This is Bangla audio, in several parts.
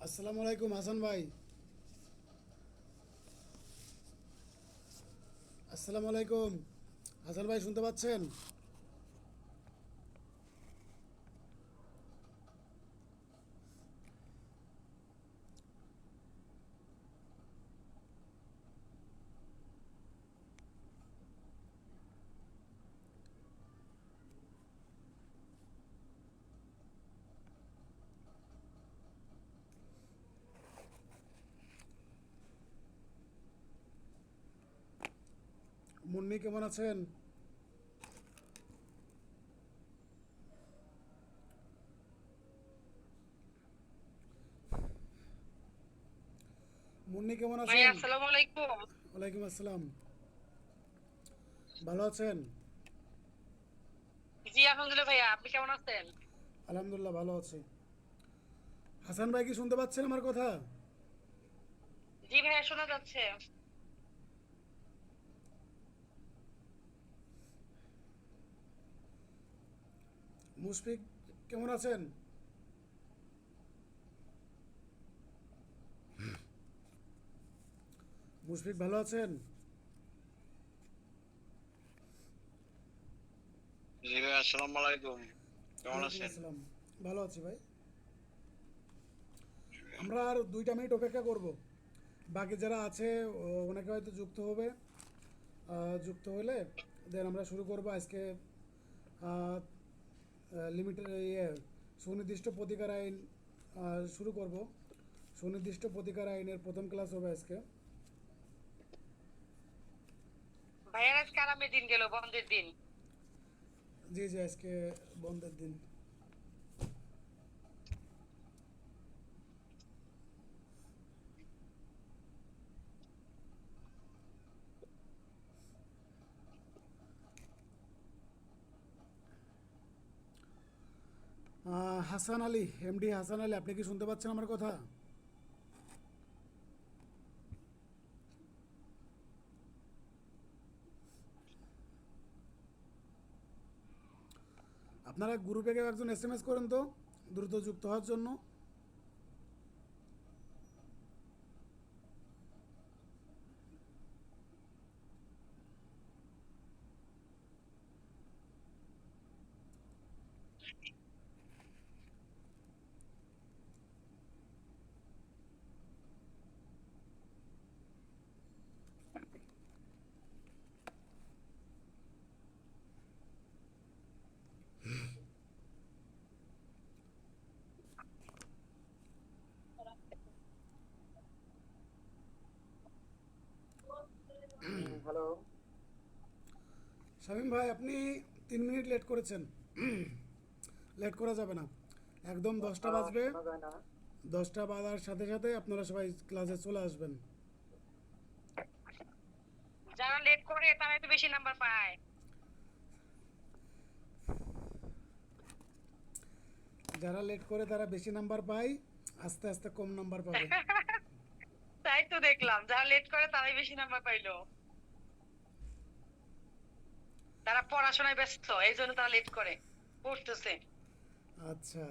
আসসালামু আলাইকুম হাসান ভাই। আসসালামু আলাইকুম হাসান ভাই, শুনতে পাচ্ছেন? মুন্নি কেমন আছেন? মুন্নি কেমন ভাইয়া আছেন? আসসালামু আলাইকুম। ওয়ালাইকুম আসসালাম। ভালো আছেন? জি আলহামদুলিল্লাহ, ভাইয়া আপনি কেমন আছেন? আলহামদুলিল্লাহ ভালো আছি। হাসান ভাই কি শুনতে পাচ্ছেন আমার কথা? জি ভাইয়া, শোনা যাচ্ছে। মুশফিক কেমন আছেন? মুশফিক ভালো আছেন? জি ভাই, আসসালামু আলাইকুম। কেমন ওয়ালাইকুম আছেন? আসসালাম। ভালো আছি ভাই। আমরা আর 2টা মিনিট অপেক্ষা করব। বাকি যারা আছে অনেকে হয়তো যুক্ত হবে। যুক্ত হলে দেন আমরা শুরু করব আজকে। লিমিটেড সুনির্দিষ্ট প্রতিকার আইন শুরু করব। সুনির্দিষ্ট প্রতিকার আইনের প্রথম ক্লাস হবে আজকে। ভাইয়ার আজকে আরামের দিন গেল, বন্ধের দিন। জি জি, আজকে বন্ধের দিন। হাসান আলী, এমডি হাসান আলী, আপনি কি শুনতে পাচ্ছেন আমার কথা? আপনারা গ্রুপে কেউ একজন এসএমএস করেন তো, দ্রুত যুক্ত হওয়ার জন্য। হ্যালো। শামীম ভাই, আপনি 3 মিনিট লেট করেছেন। লেট করা যাবে না। একদম 10টা বাজবে। শোনা যায় না। 10টা বাজার সাথে সাথে আপনারা সবাই ক্লাসে চলে আসবেন। যারা লেট করে তারাই তো বেশি নাম্বার পায়। যারা লেট করে তারা বেশি নাম্বার পায়, আস্তে আস্তে কম নাম্বার পাবে। তাই তো দেখলাম, যারা লেট করে তারাই বেশি নাম্বার পাইলো। তারা পড়াশোনায় ব্যস্ত, এই জন্য তারা লেট করে পড়তেছে। আচ্ছা,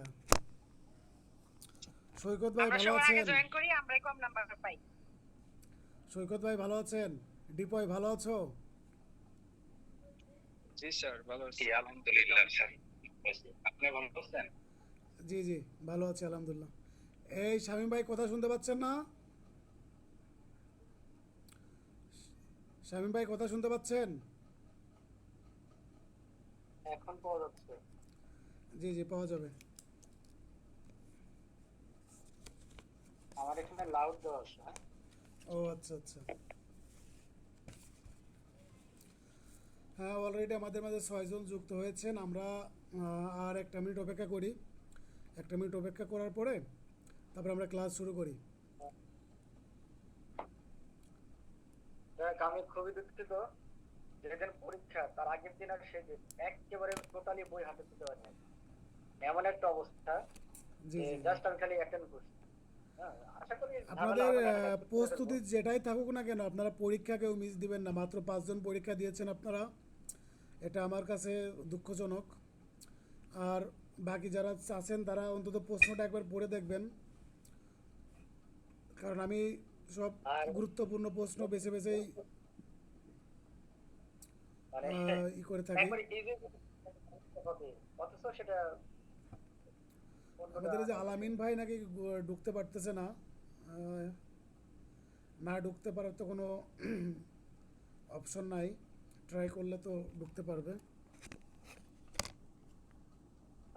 সৈকত ভাই আমরা ভালো সবার আগে আছেন? জয়েন করি, আমরাই কম নাম্বার পাই। সৈকত ভাই ভালো আছেন? ডিপয় ভালো আছো? জি স্যার, ভালো আছি আলহামদুলিল্লাহ স্যার। আপনি ভালো আছেন? জি জি, ভালো আছি আলহামদুলিল্লাহ। এই শামীম ভাই, কথা শুনতে পাচ্ছেন না? শামীম ভাই, কথা শুনতে পাচ্ছেন? এখন পাওয়া যাচ্ছে। জি জি, পাওয়া যাবে। আমার এখানে লাউড দেওয়া আছে, হ্যাঁ। ও আচ্ছা আচ্ছা। হ্যাঁ, অলরেডি আমাদের মাঝে 6 জন যুক্ত হয়েছেন। আমরা আর 1টা মিনিট অপেক্ষা করি। 1টা মিনিট অপেক্ষা করার পরে তারপর আমরা ক্লাস শুরু করি। দেখ, আমি খুবই দুঃখিত। যেদিন পরীক্ষা তার আগের দিন আর সেদিন একেবারে টোটালি বই হাতে তুলতে পারি না। এমন একটা অবস্থা জি যে জি জি। জাস্ট আমি খালি অ্যাটেন্ড করছি। হ্যাঁ, আশা করি ঝামেলা আপনাদের হবে না, এটা ঠিক করে ফেলবো। প্রস্তুতি যেটাই থাকুক না কেন, আপনারা পরীক্ষা কেউ মিস দিবেন না। মাত্র 5 জন পরীক্ষা দিয়েছেন আপনারা, এটা আমার কাছে দুঃখজনক। আর বাকি যারা আছেন তারা অন্তত প্রশ্নটা একবার পড়ে দেখবেন। কারণ আমি সব আর গুরুত্বপূর্ণ প্রশ্ন বেছে বেছেই মানে ই করে থাকি। একবার ইজি হবে, অথচ সেটা অন্যটা আমাদের এই যে আসে। আলামিন ভাই নাকি ঢুকতে পারতেছে না। আহ, না ঢুকতে পারার তো কোনো অপশন নাই, ট্রাই করলে তো ঢুকতে পারবে।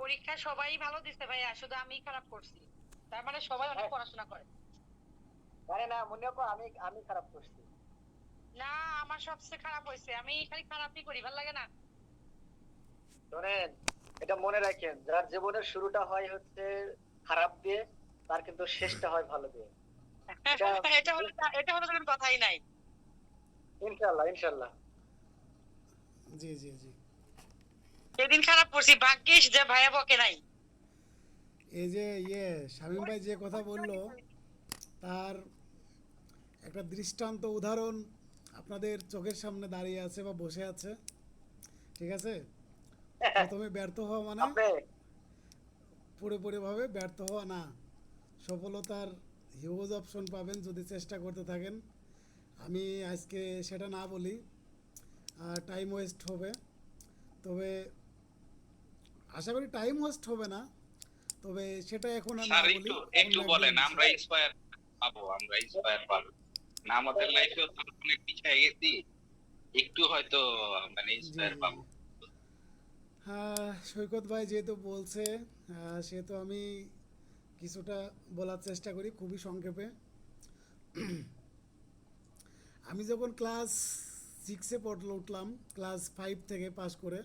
পরীক্ষা সবাই ভালো দিছে ভাইয়া, শুধু আমি খারাপ করছি। তার মানে সবাই অনেক হ্যাঁ, পড়াশোনা করে। মানে না মনে করো আমি আমি খারাপ করছি। না, আমার সবচেয়ে খারাপ হয়েছে, আমি খালি খারাপই করি, ভালো লাগে না। শোনেন, এটা মনে রাখেন, যার জীবনের শুরুটা হয় হচ্ছে খারাপ দিয়ে, তার কিন্তু শেষটা হয় ভালো দিয়ে। এটা এটা হলো কোনো কথাই নাই। ইনশাল্লাহ ইনশাল্লাহ। জি জি জি। সেদিন খারাপ করছি, ভাগ্যিস যে ভাইয়া বকে নাই। এই যে শামীম ভাই যে কথা বললো, তার একটা দৃষ্টান্ত উদাহরণ আপনাদের চোখের সামনে দাঁড়িয়ে আছে বা বসে আছে। ঠিক আছে, প্রথমে ব্যর্থ হওয়া মানে আপনি পুরোপুরিভাবে ব্যর্থ হওয়া না। সফলতার হিউজ অপশন পাবেন যদি চেষ্টা করতে থাকেন। আমি আজকে সেটা না বলি, টাইম ওয়েস্ট হবে। তবে আশা করি টাইম ওয়েস্ট হবে না, তবে সেটা এখন আর না স্যার বলি, একটু অন্য একটু একদিন বলেন, বলছি। আমরা ইন্সপায়ার পাবো, আমরা ইন্সপায়ার পাবো না? আমাদের লাইফেও তো অনেক পিছিয়ে গেছি, একটু হয়তো মানে জি ইন্সপায়ার জি জি। পাবো। হ্যাঁ, সৈকত ভাই যেহেতু বলছে, সেহেতু আমি কিছুটা বলার চেষ্টা করি খুবই সংক্ষেপে। আমি যখন ক্লাস 6-এ উঠলাম, ক্লাস 5 থেকে পাশ করে,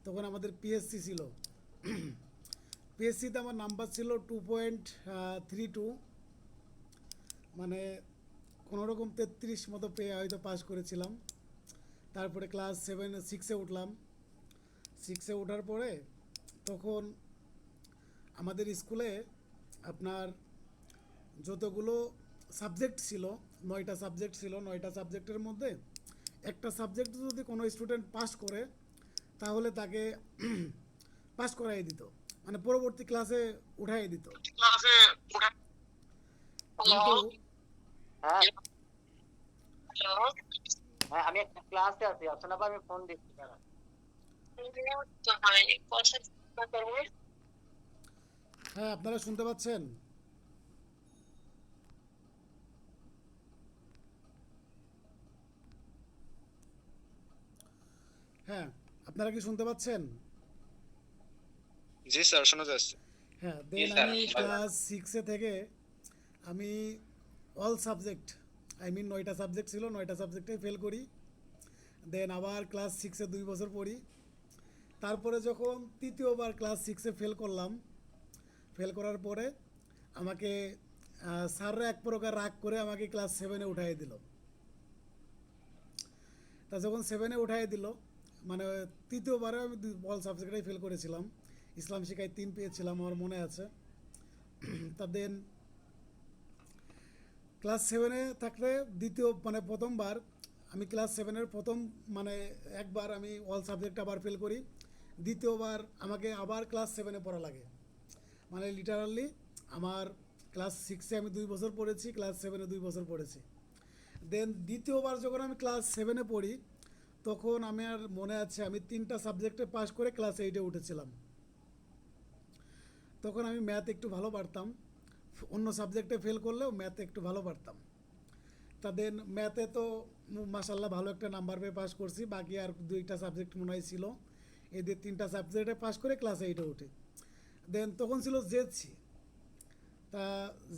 তখন আমাদের পিএসসি ছিল। পিএসসিতে আমার নাম্বার ছিল 2.32, মানে কোনোরকম 33 মতো পেয়ে হয়তো পাশ করেছিলাম। তারপরে ক্লাস 6-এ উঠলাম। 6-এ ওঠার পরে তখন আমাদের স্কুলে আপনার যতগুলো সাবজেক্ট ছিল, 9টা সাবজেক্ট ছিল। 9টা সাবজেক্টের মধ্যে একটা সাবজেক্ট যদি কোনো স্টুডেন্ট পাস করে, তাহলে তাকে পাস করাই দিত, মানে পরবর্তী ক্লাসে উঠাই দিত। কিন্তু হ্যাঁ হ্যাঁ, আমি একটা ক্লাসে আছি, আসলে আবার আমি ফোন দিচ্ছি দাঁড়া। হ্যাঁ, আপনারা শুনতে পাচ্ছেন? হ্যাঁ, আপনারা কি শুনতে পাচ্ছেন? জি স্যার, শোনা যাচ্ছে। হ্যাঁ, জি দেন স্যার, আমি শোনা যাচ্ছে। ক্লাস 6-এ থেকে আমি অল সাবজেক্ট, আই মিন 9টা সাবজেক্ট ছিল, 9টা সাবজেক্টে ফেল করি। দেন আবার ক্লাস 6-এ 2 বছর পড়ি। তারপরে যখন তৃতীয়বার ক্লাস 6-এ ফেল করলাম, ফেল করার পরে আমাকে স্যাররা এক প্রকার রাগ করে আমাকে ক্লাস 7-এ উঠাই দিল। তা যখন 7-এ উঠাই দিল, মানে তৃতীয়বারে আমি অল সাবজেক্টটাই ফেল করেছিলাম। ইসলাম শিক্ষায় 3 পেয়েছিলাম, আমার মনে আছে। তা দেন ক্লাস 7-এ থাকতে দ্বিতীয় মানে প্রথমবার আমি ক্লাস 7-এর প্রথম মানে একবার আমি অল সাবজেক্ট আবার ফেল করি। দ্বিতীয়বার আমাকে আবার ক্লাস 7-এ পড়া লাগে, মানে লিটারালি আমার ক্লাস 6-এ আমি 2 বছর পড়েছি, ক্লাস 7-এ 2 বছর পড়েছি। দেন দ্বিতীয়বার যখন আমি ক্লাস 7-এ পড়ি, তখন আমি আর মনে আছে আমি 3টা সাবজেক্টে পাশ করে ক্লাস 8-এ উঠেছিলাম। তখন আমি ম্যাথ একটু ভালো পারতাম, অন্য সাবজেক্টে ফেল করলেও ম্যাথে একটু ভালো পারতাম। তাদের ম্যাথে তো মাসাল্লাহ ভালো একটা নাম্বার পেয়ে পাস করছি, বাকি আর 2টা সাবজেক্ট মনে হয় ছিল, এদের 3টা সাবজেক্টে পাস করে ক্লাস 8-এ উঠে। দেন তখন ছিল জেএসসি। তা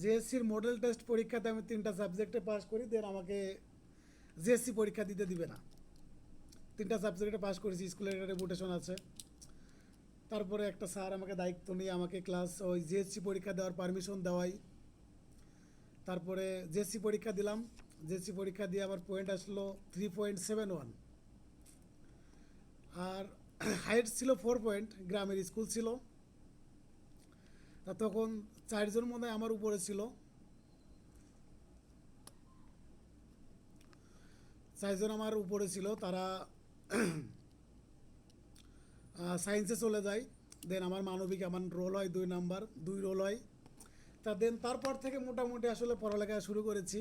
জেএসসির মডেল টেস্ট পরীক্ষাতে আমি 3টা সাবজেক্টে পাস করি, দেন আমাকে জেএসসি পরীক্ষা দিতে দিবে না। 3টা সাবজেক্টে পাস করেছি, স্কুলের একটা রেপুটেশন আছে। তারপরে একটা স্যার আমাকে দায়িত্ব নিয়ে আমাকে ক্লাস ওই জেএসসি পরীক্ষা দেওয়ার পারমিশন দেওয়াই। তারপরে জেএসসি পরীক্ষা দিলাম। জেএসসি পরীক্ষা দিয়ে আমার পয়েন্ট আসলো 3.71, আর হাইট ছিল 4 পয়েন্ট, গ্রামের স্কুল ছিল। তা তখন 4জন মনে হয় আমার উপরে ছিল, 4জন আমার উপরে ছিল। তারা সায়েন্সে চলে যায়। দেন আমার মানবিক আমার রোল হয় 2 নাম্বার, 2 রোল হয়। তারপর থেকে মোটামুটি আসলে পড়ালেখা শুরু করেছি।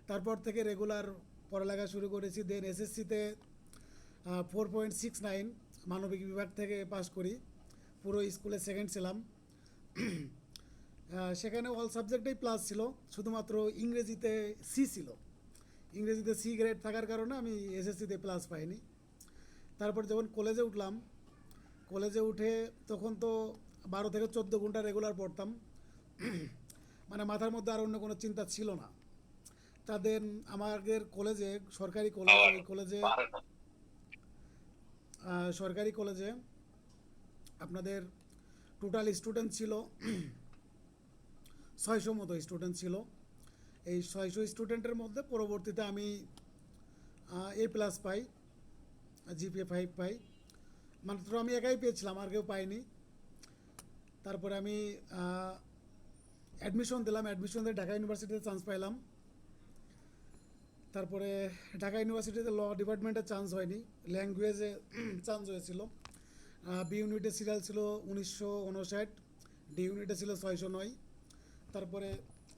তারপর থেকে রেগুলার পড়ালেখা শুরু করেছি। দেন এসএসসিতে 4.69 মানবিক বিভাগ থেকে পাস করি। পুরো স্কুলে সেকেন্ড ছিলাম। সেখানে অল সাবজেক্টেই প্লাস ছিল, শুধুমাত্র ইংরেজিতে সি ছিল। ইংরেজিতে সি গ্রেড থাকার কারণে আমি এসএসসিতে প্লাস পাইনি। তারপর যখন কলেজে উঠলাম, কলেজে উঠে তখন তো 12 থেকে 14 ঘন্টা রেগুলার পড়তাম। মানে মাথার মধ্যে আর অন্য কোনো চিন্তা ছিল না। তাদের আমাদের কলেজে, সরকারি কলেজ, ওই কলেজে সরকারি কলেজে আপনাদের টোটাল স্টুডেন্ট ছিল 600 মতো স্টুডেন্ট ছিল। এই 600 স্টুডেন্টের মধ্যে পরবর্তীতে আমি এ প্লাস পাই, জিপিএ 5 পাই। মাত্র আমি একাই পেয়েছিলাম, আর কেউ পাইনি। তারপরে আমি অ্যাডমিশন দিলাম, অ্যাডমিশন দিয়ে ঢাকা ইউনিভার্সিটিতে চান্স পাইলাম। তারপরে ঢাকা ইউনিভার্সিটিতে ল ডিপার্টমেন্টে চান্স হয়নি, ল্যাঙ্গুয়েজে চান্স হয়েছিল। বি ইউনিটে সিরিয়াল ছিল 1959, ডি ইউনিটে ছিল 609। তারপরে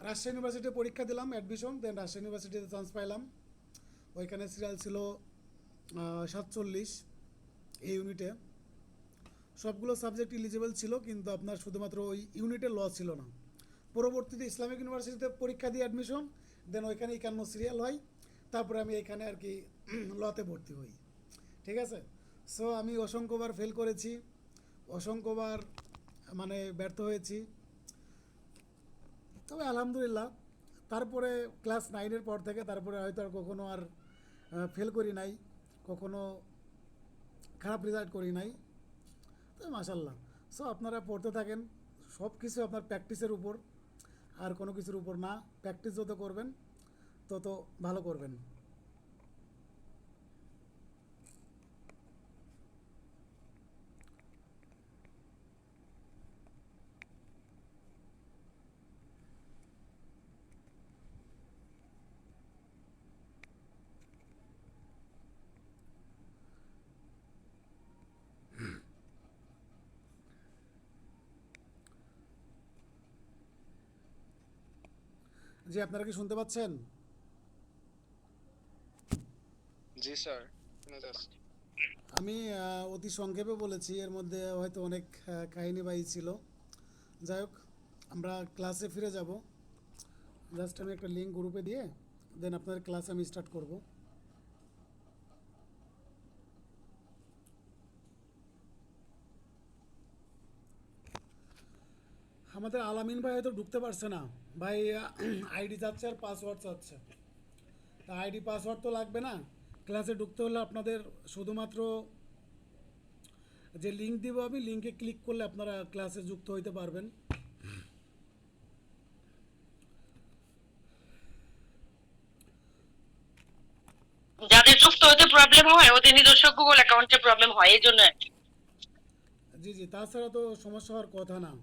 রাজশাহী ইউনিভার্সিটিতে পরীক্ষা দিলাম, অ্যাডমিশন, দেন রাজশাহী ইউনিভার্সিটিতে চান্স পাইলাম। ওইখানে সিরিয়াল ছিল 47 এই ইউনিটে। সবগুলো সাবজেক্ট ইলিজিবল ছিল, কিন্তু আপনার শুধুমাত্র ওই ইউনিটে ল ছিল না। পরবর্তীতে ইসলামিক ইউনিভার্সিটিতে পরীক্ষা দিয়ে অ্যাডমিশন, দেন ওইখানে 51 সিরিয়াল হয়। তারপরে আমি এখানে আর কি লতে ভর্তি হই। ঠিক আছে। সো আমি অসংখ্যবার ফেল করেছি, অসংখ্যবার মানে ব্যর্থ হয়েছি। তবে আলহামদুলিল্লাহ, তারপরে ক্লাস 9-এর পর থেকে তারপরে হয়তো আর কখনো আর ফেল করি নাই, কখনো খারাপ রেজাল্ট করি নাই। তো মাশাল্লাহ। সো আপনারা পড়তে থাকেন, সব কিছু আপনার প্র্যাকটিসের উপর, আর কোনো কিছুর উপর না। প্র্যাকটিস যত করবেন তত ভালো করবেন। জি, আপনারা কি শুনতে পাচ্ছেন? জি স্যার, শোনা যাচ্ছে। আমি অতি সংক্ষেপে বলেছি, এর মধ্যে হয়তো অনেক কাহিনীবাহী ছিল। যাই হোক, আমরা ক্লাসে ফিরে যাব। জাস্ট আমি একটা লিঙ্ক গ্রুপে দিয়ে দেন আপনাদের ক্লাস আমি স্টার্ট করব। আমাদের আলামিন ভাই হয়তো ঢুকতে পারছে না ভাই। আইডি চাচ্ছে আর পাসওয়ার্ড চাচ্ছে। তা আইডি পাসওয়ার্ড তো লাগবে না, ক্লাসে ঢুকতে হলে আপনাদের শুধুমাত্র যে লিঙ্ক দিব আমি, লিঙ্কে ক্লিক করলে আপনারা ক্লাসে যুক্ত হইতে পারবেন। যাদের যুক্ত হতে প্রবলেম হয় ওদের নিজস্ব গুগল অ্যাকাউন্টে প্রবলেম হয়, এই জন্য আর কি। জি জি, তাছাড়া তো সমস্যা হওয়ার কথা না।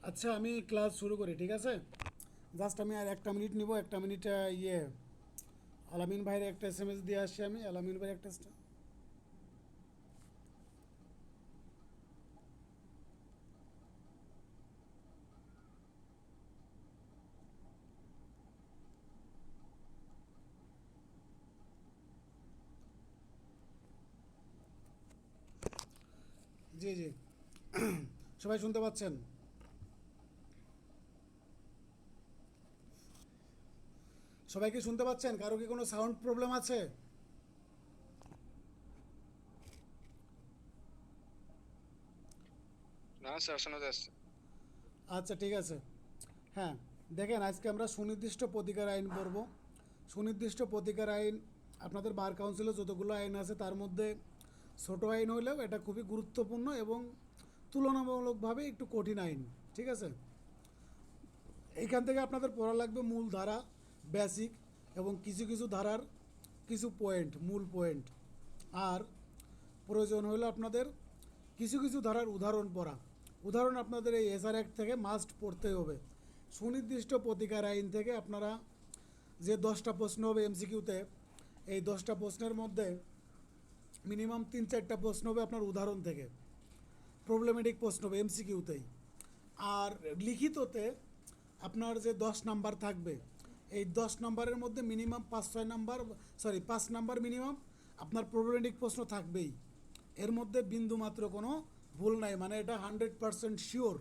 আচ্ছা, আমি ক্লাস শুরু করি, ঠিক আছে? জাস্ট আমি আর 1 মিনিট নিব। 1 মিনিট আলামিন ভাইয়ের একটা SMS দিয়ে আসছি আমি। আলামিন ভাইয়ের একটা জি জি, সবাই শুনতে পাচ্ছেন? সবাই কি শুনতে পাচ্ছেন? কারো কি কোনো সাউন্ড প্রবলেম আছে? না স্যার, শোনা যাচ্ছে। আচ্ছা, ঠিক আছে। হ্যাঁ, দেখেন, আজকে আমরা সুনির্দিষ্ট প্রতিকার আইন পড়ব। সুনির্দিষ্ট প্রতিকার আইন, আপনাদের বার কাউন্সিলে যতগুলো আইন আছে তার মধ্যে ছোট আইন হলেও এটা খুবই গুরুত্বপূর্ণ এবং তুলনামূলকভাবে একটু কঠিন আইন। ঠিক আছে। এইখান থেকে আপনাদের পড়া লাগবে মূল ধারা, বেসিক, এবং কিছু কিছু ধারার কিছু পয়েন্ট, মূল পয়েন্ট। আর প্রয়োজন হলে আপনাদের কিছু কিছু ধারার উদাহরণ পড়া। উদাহরণ আপনাদের এই এসআর অ্যাক্ট থেকে মাস্ট পড়তে হবে। সুনির্দিষ্ট প্রতিকার আইন থেকে আপনারা যে 10টা প্রশ্ন হবে এমসিকিউতে, এই 10টা প্রশ্নের মধ্যে মিনিমাম 3-4টা প্রশ্ন হবে আপনার উদাহরণ থেকে, প্রবলেমেটিক প্রশ্ন হবে এমসিকিউতেই। আর লিখিততে আপনার যে 10 নাম্বার থাকবে, এই 10 নাম্বারের মধ্যে মিনিমাম 5 নাম্বার মিনিমাম আপনার প্রবলেমেটিক প্রশ্ন থাকবেই। এর মধ্যে বিন্দু মাত্র কোনো ভুল নাই, মানে এটা 100% শিওর।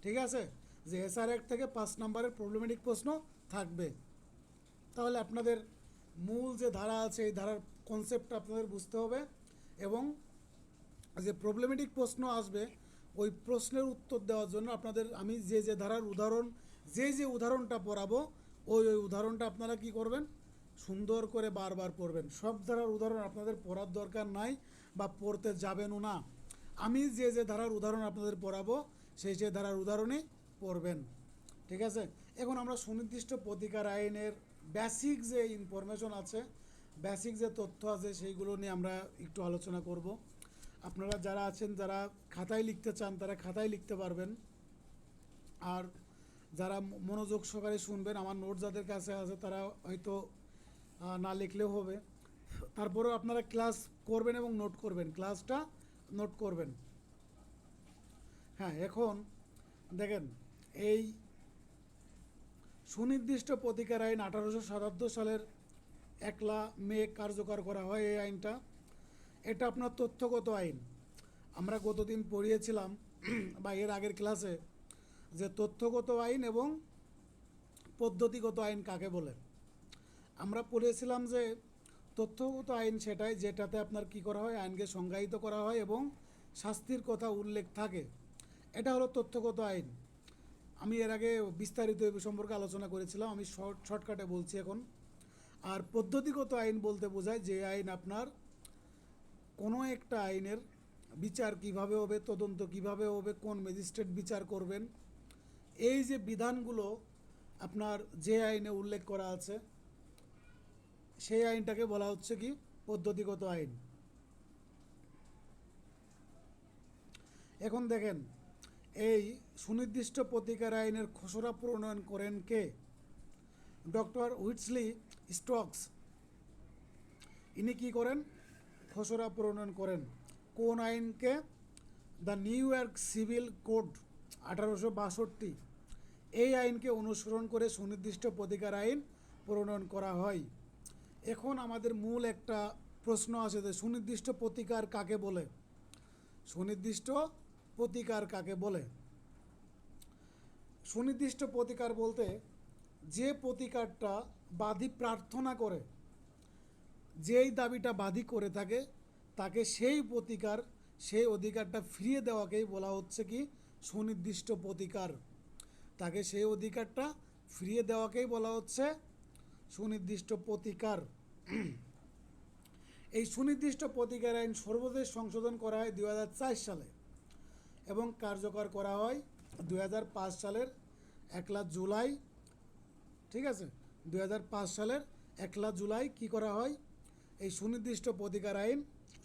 ঠিক আছে, যে এসআর এক থেকে 5 নাম্বারের প্রবলেমেটিক প্রশ্ন থাকবে। তাহলে আপনাদের মূল যে ধারা আছে এই ধারার কনসেপ্টটা আপনাদের বুঝতে হবে, এবং যে প্রবলেমেটিক প্রশ্ন আসবে ওই প্রশ্নের উত্তর দেওয়ার জন্য আপনাদের আমি যে ধারার উদাহরণ যে উদাহরণটা পড়াবো ওই উদাহরণটা আপনারা কি করবেন, সুন্দর করে বারবার পড়বেন। সব ধারার উদাহরণ আপনাদের পড়ার দরকার নাই বা পড়তে যাবেনও না। আমি যে ধারার উদাহরণ আপনাদের পড়াবো সেই ধারার উদাহরণই পড়বেন। ঠিক আছে, এখন আমরা সুনির্দিষ্ট প্রতিকার আইনের বেসিক যে ইনফরমেশন আছে, বেসিক যে তথ্য আছে সেইগুলো নিয়ে আমরা একটু আলোচনা করব। আপনারা যারা আছেন, যারা খাতায় লিখতে চান তারা খাতায় লিখতে পারবেন, আর যারা মনোযোগ সহকারে শুনবেন, আমার নোট যাদের কাছে আছে তারা হয়তো না লিখলেও হবে, তারপরেও আপনারা ক্লাস করবেন এবং নোট করবেন, ক্লাসটা নোট করবেন। হ্যাঁ, এখন দেখেন এই সুনির্দিষ্ট প্রতিকার আইন 1877 সালের 1 মে কার্যকর করা হয়। এই আইনটা, এটা আপনার তথ্যগত আইন। আমরা গতদিন পড়িয়েছিলাম বা এর আগের ক্লাসে যে তথ্যগত আইন এবং পদ্ধতিগত আইন কাকে বলে। আমরা পড়েছিলাম যে তথ্যগত আইন সেটাই যেটাতে আপনার কি করা হয়, আইনকে সংজ্ঞায়িত করা হয় এবং শাস্তির কথা উল্লেখ থাকে, এটা হলো তথ্যগত আইন। আমি এর আগে বিস্তারিত এ সম্পর্কে আলোচনা করেছিলাম, আমি শর্টকাটে বলছি এখন। আর পদ্ধতিগত আইন বলতে বোঝায় যে আইন আপনার কোনো একটা আইনের বিচার কিভাবে হবে, তদন্ত কিভাবে হবে, কোন ম্যাজিস্ট্রেট বিচার করবেন, এই যে বিধানগুলো আপনার যে আইনে উল্লেখ করা আছে সেই আইনটাকে বলা হচ্ছে কি পদ্ধতিগত আইন। এখন দেখেন এই সুনির্দিষ্ট প্রতিকার আইনের খসড়া প্রণয়ন করেন কে? ডক্টর হুইটসলি স্টক্স, ইনি কি করেন, খসড়া প্রণয়ন করেন। কোন আইনকে? The new York civil code 1862, এই আইনকে অনুসরণ করে সুনির্দিষ্ট প্রতিকার আইন প্রণয়ন করা হয়। এখন আমাদের মূল একটা প্রশ্ন আছে যে সুনির্দিষ্ট প্রতিকার কাকে বলে? সুনির্দিষ্ট প্রতিকার কাকে বলে? সুনির্দিষ্ট প্রতিকার বলতে যে প্রতিকারটা বাদী প্রার্থনা করে, যেই দাবিটা বাদী করে থাকে তাকে সেই প্রতিকার, সেই অধিকারটা ফিরিয়ে দেওয়াকেই বলা হচ্ছে কি সুনির্দিষ্ট প্রতিকার। তাকে সেই অধিকারটা ফিরিয়ে দেওয়াকেই বলা হচ্ছে সুনির্দিষ্ট প্রতিকার। এই সুনির্দিষ্ট প্রতিকার আইন সর্বশেষ সংশোধন করা হয় 2004 সালে এবং কার্যকর করা হয় 2005 সালের 1 জুলাই। ঠিক আছে, 2005 সালের 1 জুলাই কি করা হয়, এই সুনির্দিষ্ট প্রতিকার আইন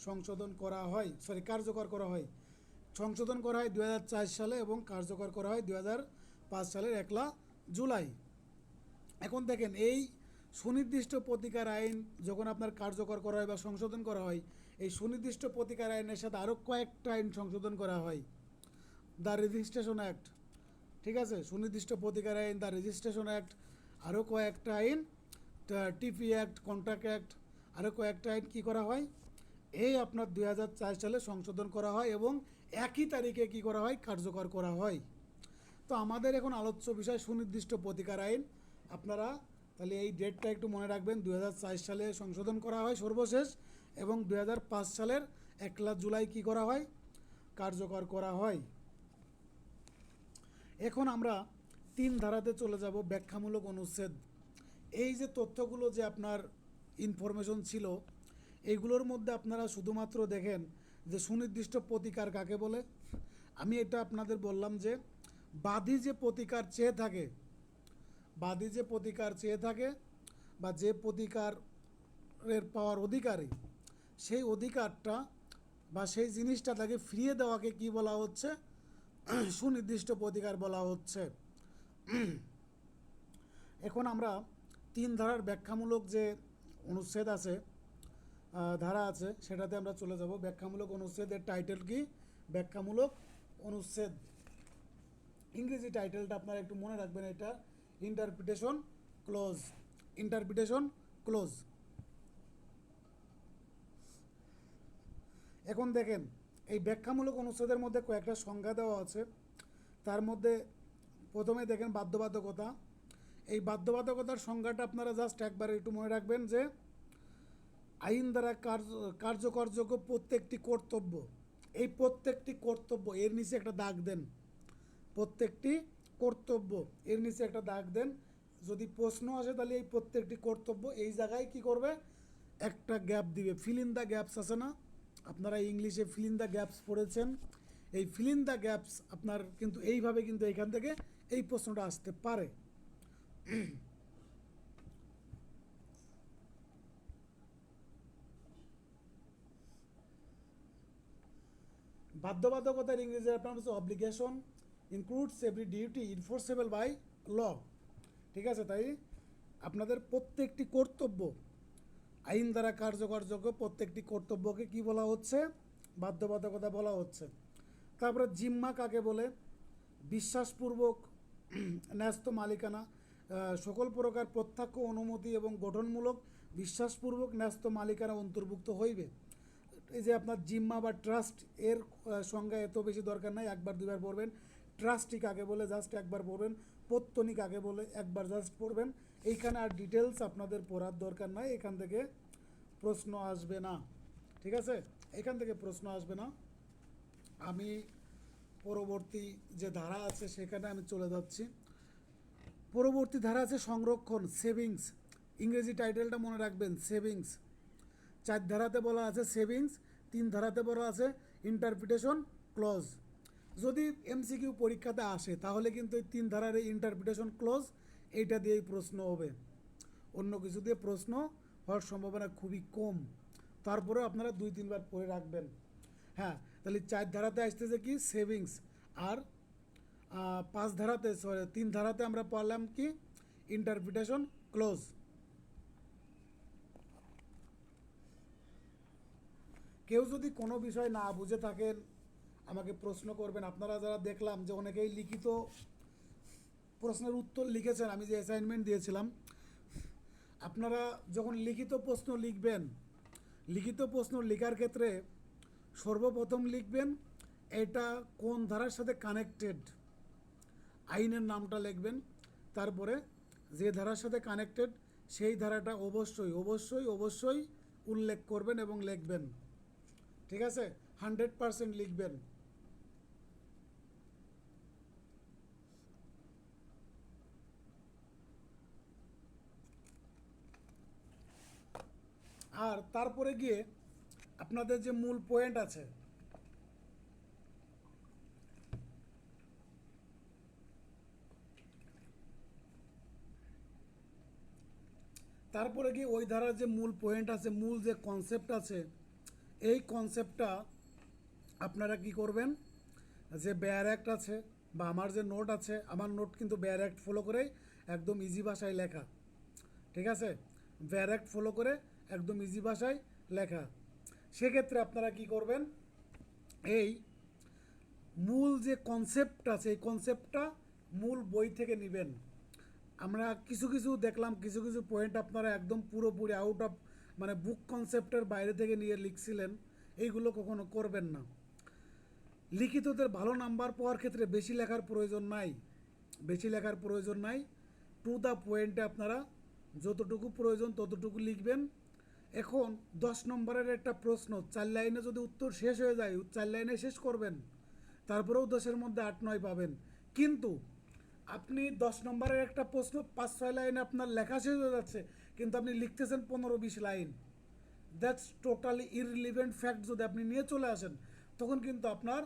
সংশোধন করা হয়, কার্যকর করা হয়। সংশোধন করা হয় 2004 সালে এবং কার্যকর করা হয় 2005 সালের 1 জুলাই। এখন দেখেন এই সুনির্দিষ্ট প্রতিকার আইন যখন আপনার কার্যকর করা হয় বা সংশোধন করা হয়, এই সুনির্দিষ্ট প্রতিকার আইনের সাথে আরও কয়েকটা আইন সংশোধন করা হয়। দ্য রেজিস্ট্রেশন অ্যাক্ট, ঠিক আছে, সুনির্দিষ্ট প্রতিকার আইন, দ্য রেজিস্ট্রেশন অ্যাক্ট, আরও কয়েকটা আইন, টিপি অ্যাক্ট, কন্ট্রাক্ট অ্যাক্ট, আরও কয়েকটা আইন কী করা হয়, এই আপনার 2004 সালে সংশোধন করা হয় এবং একই তারিখে কী করা হয়, কার্যকর করা হয়। তো আমাদের এখন আলোচ্য বিষয় সুনির্দিষ্ট প্রতিকার আইন। আপনারা তাহলে এই ডেটটা একটু মনে রাখবেন, 2004 সালে সংশোধন করা হয় সর্বশেষ এবং 2005 সালের 1 জুলাই কী করা হয়, কার্যকর করা হয়। এখন আমরা 3 ধারাতে চলে যাব, ব্যাখ্যামূলক অনুচ্ছেদ। এই যে তথ্যগুলো যে আপনার ইনফরমেশন ছিল এইগুলোর মধ্যে আপনারা শুধুমাত্র দেখেন যে সুনির্দিষ্ট প্রতিকার কাকে বলে। আমি এটা আপনাদের বললাম যে বাদী যে প্রতিকার চেয়ে থাকে, বাদী যে প্রতিকার চেয়ে থাকে বা যে প্রতিকারের পাওয়ার অধিকারী, সেই অধিকারটা বা সেই জিনিসটা তাকে ফিরিয়ে দেওয়াকে কি বলা হচ্ছে, সুনির্দিষ্ট প্রতিকার বলা হচ্ছে। এখন আমরা 3 ধারার ব্যাখ্যামূলক যে অনুচ্ছেদ আছে ধারা আছে সেটাতে আমরা চলে যাব। ব্যাখ্যামূলক অনুচ্ছেদের টাইটেল কি? ব্যাখ্যামূলক অনুচ্ছেদ। ইংরেজি টাইটেলটা আপনারা একটু মনে রাখবেন, এটা ইন্টারপ্রিটেশন ক্লোজ। Interpretation close. এখন দেখেন, এই ব্যাখ্যামূলক অনুচ্ছেদের মধ্যে কয়েকটা সংজ্ঞা দেওয়া আছে। তার মধ্যে প্রথমে দেখেন বাধ্যবাধকতা। এই বাধ্যবাধকতার সংজ্ঞাটা আপনারা জাস্ট একবার একটু মনে রাখবেন যে আইন দ্বারা কার্যকরযোগ্য প্রত্যেকটি কর্তব্য। এই প্রত্যেকটি কর্তব্য এর নিচে একটা দাগ দেন। প্রত্যেকটি কর্তব্য এর নিচে একটা দাগ দেন। যদি প্রশ্ন আসে তাহলে এই প্রত্যেকটি কর্তব্য এই জায়গায় কি করবে? একটা গ্যাপ দিবে। ফিল ইন দ্য গ্যাপস আছে না, আপনারা ইংলিশে ফিল ইন দ্য গ্যাপস পড়েছেন। এই ফিল ইন দ্য গ্যাপস আপনার কিন্তু এইভাবে কিন্তু এখান থেকে এই প্রশ্নটা আসতে পারে। বাধ্যবাধকতার ইংরেজি আপনার হচ্ছে obligation, includes every duty enforceable by law. ঠিক আছে, তাই আপনাদের প্রত্যেকটি কর্তব্য, আইন দ্বারা কার্যকরযোগ্য প্রত্যেকটি কর্তব্যকে কি বলা হচ্ছে? বাধ্যবাধকতা বলা হচ্ছে। তারপরে জিম্মা কাকে বলে? বিশ্বাসপূর্বক ন্যস্ত মালিকানা, সকল প্রকার প্রত্যক্ষ অনুমতি এবং গঠনমূলক বিশ্বাসপূর্বক ন্যস্ত মালিকানা অন্তর্ভুক্ত হইবে। এই যে আপনার জিম্মা বা ট্রাস্ট, এর সংজ্ঞা এত বেশি দরকার নাই, একবার দুবার পড়বেন। ট্রাস্টি কাকে বলে জাস্ট একবার পড়বেন। পত্তনি কাকে বলে একবার জাস্ট পড়বেন। এইখানে আর ডিটেলস আপনাদের পড়ার দরকার নাই, এখান থেকে প্রশ্ন আসবে না। ঠিক আছে, এখান থেকে প্রশ্ন আসবে না। আমি পরবর্তী যে ধারা আছে সেখানে আমি চলে যাচ্ছি। পরবর্তী ধারা আছে সংরক্ষণ, সেভিংস। ইংরেজি টাইটেলটা মনে রাখবেন, সেভিংস। 4 ধারাতে বলা আছে সেভিংস, 3 ধারাতে বলা আছে ইন্টারপ্রিটেশন ক্লজ। যদি এমসিকিউ পরীক্ষাতে আসে তাহলে কিন্তু এই 3 ধারার এই ইন্টারপ্রিটেশন ক্লজ এইটা দিয়েই প্রশ্ন হবে। অন্য কিছু দিয়ে প্রশ্ন হওয়ার সম্ভাবনা খুবই কম। তারপরে আপনারা 2-3 বার পড়ে রাখবেন। হ্যাঁ, তাহলে 4 ধারাতে আসতেছে কি? সেভিংস। আর 5 ধারাতে 3 ধারাতে আমরা পড়লাম কি? Interpretation close. কেউ যদি কোনো বিষয় না বুঝে থাকেন আমাকে প্রশ্ন করবেন। আপনারা যারা দেখলাম যে অনেকেই লিখিত প্রশ্নের উত্তর লিখেছেন, আমি যে অ্যাসাইনমেন্ট দিয়েছিলাম, আপনারা যখন লিখিত প্রশ্ন লিখবেন, লিখিত প্রশ্ন লেখার ক্ষেত্রে সর্বপ্রথম লিখবেন এটা কোন ধারার সাথে কানেক্টেড, আইনের নামটা লিখবেন। তারপরে যে ধারার সাথে কানেক্টেড সেই ধারাটা অবশ্যই অবশ্যই অবশ্যই উল্লেখ করবেন এবং লিখবেন। ঠিক আছে, 100% লিখবেন। আর তারপরে গিয়ে আপনাদের যে মূল পয়েন্ট আছে, তারপরে গিয়ে ওই ধারার যে মূল পয়েন্ট আছে, মূল যে কনসেপ্ট আছে, এই কনসেপ্টটা আপনারা কি করবেন? যে বেয়ার অ্যাক্ট আছে বা আমার যে নোট আছে, আমার নোট কিন্তু বেয়ার অ্যাক্ট ফলো করে একদম ইজি ভাষায় লেখা। ঠিক আছে, বেয়ার অ্যাক্ট ফলো করে একদম ইজি ভাষায় লেখা। সেক্ষেত্রে আপনারা কি করবেন? এই মূল যে কনসেপ্ট আছে এই কনসেপ্টটা মূল বই থেকে নেবেন। আমরা কিছু কিছু দেখলাম, কিছু কিছু পয়েন্ট আপনারা একদম পুরোপুরি আউট অফ মানে বুক কনসেপ্টের বাইরে থেকে নিয়ে লিখছিলেন। এইগুলো কখনো করবেন না। লিখিতদের ভালো নাম্বার পাওয়ার ক্ষেত্রে বেশি লেখার প্রয়োজন নাই, বেশি লেখার প্রয়োজন নাই। টু দ্য পয়েন্টে আপনারা যতটুকু প্রয়োজন ততটুকু লিখবেন। এখন 10 নম্বরের একটা প্রশ্ন 4 লাইনে যদি উত্তর শেষ হয়ে যায়, 4 লাইনে শেষ করবেন, তারপরেও 10-এর মধ্যে 8-9 পাবেন। কিন্তু আপনি 10 নম্বরের একটা প্রশ্ন 5-6 লাইনে আপনার লেখা শেষ হয়ে যাচ্ছে, কিন্তু আপনি লিখতেছেন 15-20 line. That's totally irrelevant fact. যদি আপনি নিয়ে চলে আসেন তখন কিন্তু আপনার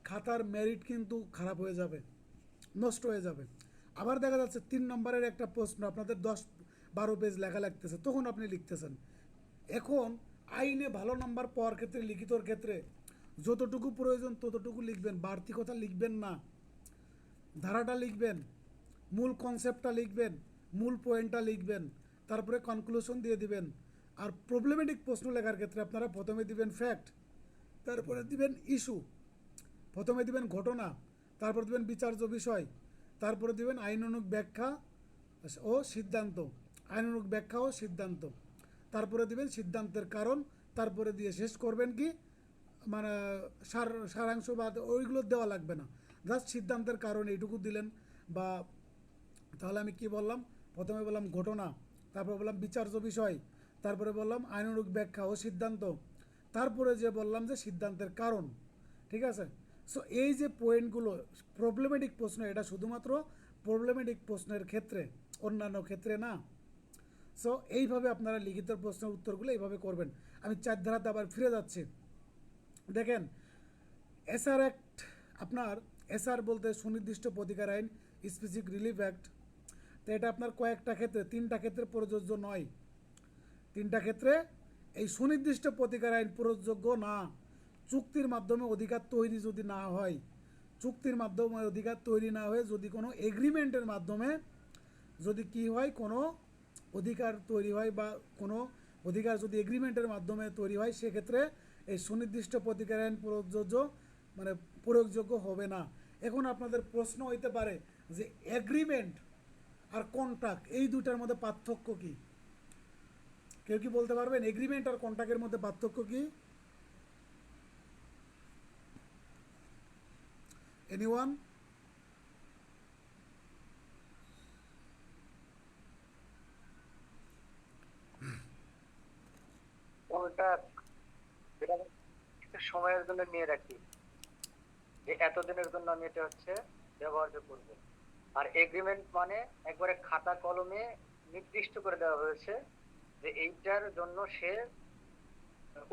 খাতার মেরিট কিন্তু খারাপ হয়ে যাবে, নষ্ট হয়ে যাবে। আবার দেখা যাচ্ছে 3 নম্বরের একটা প্রশ্ন আপনাদের 10-12 পেজ লেখা লাগতেছে, তখন আপনি লিখতেছেন। এখন আইনে ভালো নাম্বার পাওয়ার ক্ষেত্রে লিখিতর ক্ষেত্রে যতটুকু প্রয়োজন ততটুকু লিখবেন, বাড়তি কথা লিখবেন না। ধারাটা লিখবেন, মূল কনসেপ্টটা লিখবেন, মূল পয়েন্টটা লিখবেন, তারপরে কনক্লুশন দিয়ে দিবেন। আর প্রবলেমেটিক প্রশ্ন লেখার ক্ষেত্রে আপনারা প্রথমে দিবেন ফ্যাক্ট, তারপরে দিবেন ইস্যু, প্রথমে দিবেন ঘটনা, তারপর দিবেন বিচার্য বিষয়, তারপরে দিবেন আইনানুগ ব্যাখ্যা ও সিদ্ধান্ত, আইনানুগ ব্যাখ্যা ও সিদ্ধান্ত, তারপরে দিবেন সিদ্ধান্তের কারণ, তারপরে দিয়ে শেষ করবেন কি মানে সারাংশ বা ওইগুলো দেওয়া লাগবে না, জাস্ট সিদ্ধান্তের কারণ এইটুকু দিলেন। বা তাহলে আমি কি বললাম, প্রথমে বললাম ঘটনা, তারপরে বললাম বিচার্য বিষয়, তারপরে বললাম আইনানুগ ব্যাখ্যা ও সিদ্ধান্ত, তারপরে যে বললাম যে সিদ্ধান্তের কারণ। ঠিক আছে? সো এই যে পয়েন্টগুলো প্রবলেমেটিক প্রশ্ন, এটা শুধুমাত্র প্রবলেমেটিক প্রশ্নের ক্ষেত্রে, অন্যান্য ক্ষেত্রে না। সো এইভাবে আপনারা লিখিত প্রশ্নের উত্তরগুলো এইভাবে করবেন। আমি 4 ধারাতে আবার ফিরে যাচ্ছি। দেখেন, এসআর অ্যাক্ট, আপনার এসআর বলতে সুনির্দিষ্ট প্রতিকার আইন, স্পেসিফিক রিলিফ অ্যাক্ট। তো এটা আপনার কয়েকটা ক্ষেত্রে, 3টা ক্ষেত্রে প্রযোজ্য নয়। 3টা ক্ষেত্রে এই সুনির্দিষ্ট প্রতিকার আইন প্রযোজ্য না। চুক্তির মাধ্যমে অধিকার তৈরি যদি না হয়, চুক্তির মাধ্যমে অধিকার তৈরি না হয়ে যদি কোনো এগ্রিমেন্টের মাধ্যমে যদি কি হয়, কোনো অধিকার তৈরি হয় বা কোনো অধিকার যদি এগ্রিমেন্টের মাধ্যমে তৈরি হয়, সেক্ষেত্রে এই সুনির্দিষ্ট প্রতিকার আইন প্রযোজ্য মানে প্রয়োগযোগ্য হবে না। এখন আপনাদের প্রশ্ন হইতে পারে যে এগ্রিমেন্ট আর কন্ট্রাক্ট এই দুটার মধ্যে পার্থক্য কি? কেউ কি বলতে পারবেন এগ্রিমেন্ট আর কন্ট্রাক্টের মধ্যে পার্থক্য কি? এনিওয়ান? কোনটা যেটা আমি একটা সময়ের জন্য নিয়ে রাখি, যে এতদিনের জন্য আমি এটা হচ্ছে ব্যবহার করবো। আর এগ্রিমেন্ট মানে একবারে খাতা কলমে নির্দিষ্ট করে দেওয়া হয়েছে যে এইটার জন্য সে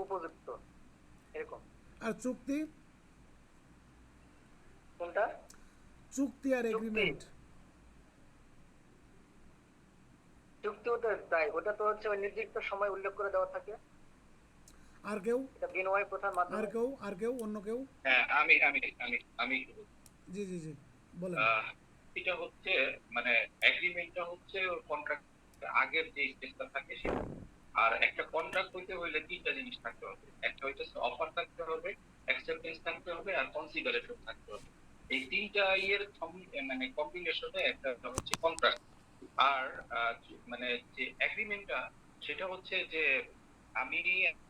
উপযুক্ত, এরকম। আর চুক্তি? কোনটা? চুক্তি আর এগ্রিমেন্ট। চুক্তিও তো তাই, ওটা তো হচ্ছে ওই নির্দিষ্ট সময় উল্লেখ করে দেওয়া থাকে। আর কেউ? এটা বিনিময় প্রথার আর মাধ্যমে। কেউ? আর কেউ? অন্য কেউ? হ্যাঁ, আমি আমি আমি আমি জি জি জি বলেন। এটা হচ্ছে মানে এগ্রিমেন্টটা হচ্ছে কন্ট্রাক্ট আগের যে স্টেজটা থাকে সেটা। আর একটা কন্ট্রাক্ট হইতে হইলে 3টা জিনিস থাকতে হবে। একটা হইতেছে অফার থাকতে হবে, অ্যাকসেপ্টেন্স থাকতে হবে, আর কনসিডারেশন থাকতে হবে। এই 3টা ইয়ের মানে কম্বিনেশনে একটা হচ্ছে কন্ট্রাক্ট। আর মানে যে এগ্রিমেন্টটা সেটা হচ্ছে যে আমি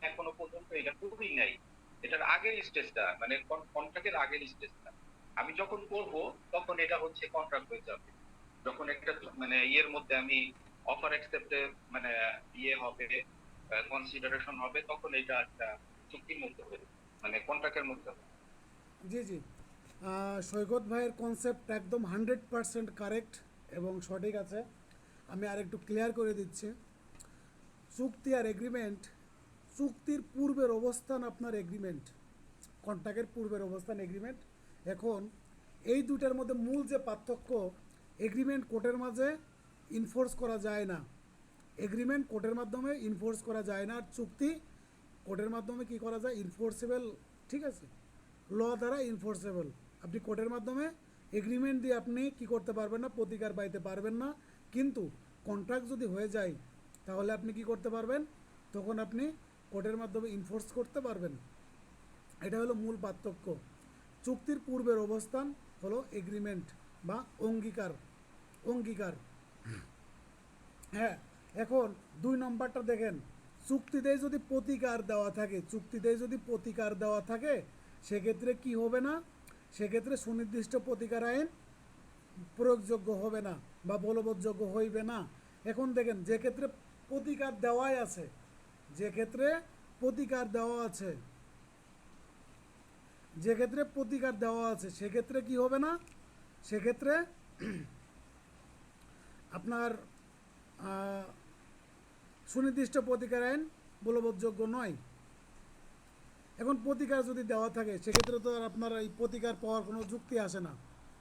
এখনো পর্যন্ত এটা করি নাই, এটার আগের স্টেজটা মানে কন্ট্রাক্টের আগের স্টেজটা আমি যখন করব তখন এটা হচ্ছে কন্ট্রাক্ট হয়ে যাবে। যখন একটা মানে ইয়ের মধ্যে আমি অফার অ্যাকসেপ্টে মানে ইয়ে হবে, কনসিডারেশন হবে, তখন এটা একটা চুক্তির মধ্যে হবে, মানে কন্ট্রাক্টের মধ্যে হবে। জি জি সৈকত ভাইয়ের কনসেপ্ট একদম 100% কারেক্ট এবং সঠিক আছে। আমি আর একটু ক্লিয়ার করে দিচ্ছি। চুক্তি আর এগ্রিমেন্ট, চুক্তির পূর্বের অবস্থান আপনার এগ্রিমেন্ট, কন্ট্রাক্টের পূর্বের অবস্থান এগ্রিমেন্ট। এখন এই দুটার মধ্যে মূল যে পার্থক্য, এগ্রিমেন্ট কোর্টের মাঝে ইনফোর্স করা যায় না, এগ্রিমেন্ট কোর্টের মাধ্যমে ইনফোর্স করা যায় না, আর চুক্তি কোর্টের মাধ্যমে কি করা যায়, ইনফোর্সেবল। ঠিক আছে? ল দ্বারা ইনফোর্সেবল। আপনি কোর্টের মাধ্যমে এগ্রিমেন্ট দিয়ে আপনি কি করতে পারবেন না, প্রতিকার পাইতে পারবেন না। কিন্তু কন্ট্রাক্ট যদি হয়ে যায় তাহলে আপনি কি করতে পারবেন, তখন আপনি কোর্টের মাধ্যমে ইনফোর্স করতে পারবেন। এটা হলো মূল পার্থক্য। চুক্তির পূর্বের অবস্থান হলো এগ্রিমেন্ট বা অঙ্গীকার, অঙ্গীকার। হ্যাঁ, এখন 2 নম্বরটা দেখেন, চুক্তিতে যদি প্রতিকার দেওয়া থাকে, চুক্তিতে যদি প্রতিকার দেওয়া থাকে সেক্ষেত্রে কি হবে না, সেক্ষেত্রে সুনির্দিষ্ট প্রতিকার আইন প্রয়োগযোগ্য হবে না বা বলবৎযোগ্য হইবে না। এখন দেখেন, যে ক্ষেত্রে প্রতিকার দেওয়াই আছে, যে ক্ষেত্রে প্রতিকার দেওয়া আছে, যে ক্ষেত্রে প্রতিকার দেওয়া আছে সেক্ষেত্রে কি হবে না, সেক্ষেত্রে আপনার সুনির্দিষ্ট প্রতিকার আইন বলবৎযোগ্য নয়। এখন প্রতিকার যদি দেওয়া থাকে সেক্ষেত্রে তো আর আপনার এই প্রতিকার পাওয়ার কোনো যুক্তি আসে না।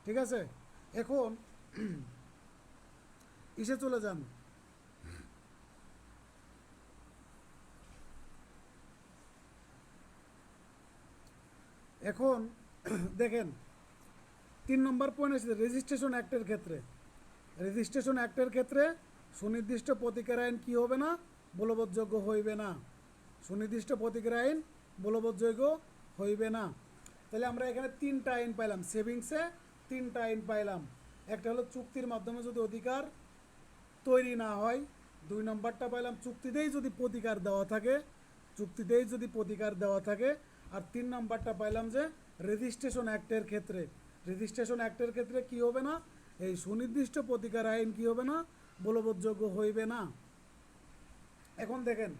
ঠিক আছে? এখন ইসে চলে যান, এখন দেখেন 3 নম্বর পয়েন্ট আছে রেজিস্ট্রেশন অ্যাক্টের ক্ষেত্রে। রেজিস্ট্রেশন অ্যাক্টের ক্ষেত্রে সুনির্দিষ্ট প্রতিকার আইন কী হবে না, বলবৎযোগ্য হইবে না। সুনির্দিষ্ট প্রতিকার আইন বলবৎযোগ্য হইবে না। তাহলে আমরা এখানে 3টা আইন পাইলাম, সেভিংসে 3টা আইন পাইলাম। একটা হলো চুক্তির মাধ্যমে যদি অধিকার তৈরি না হয়, 2 নম্বরটা পাইলাম চুক্তিতেই যদি প্রতিকার দেওয়া থাকে, চুক্তিতেই যদি প্রতিকার দেওয়া থাকে, আর 3 নম্বরটা পাইলাম যে রেজিস্ট্রেশন অ্যাক্টের ক্ষেত্রে, রেজিস্ট্রেশন অ্যাক্টের ক্ষেত্রে কি হবে না, এই সুনির্দিষ্ট প্রতিকার আইন কি হবে না, বলবৎযোগ্য হইবে না। এখন দেখেন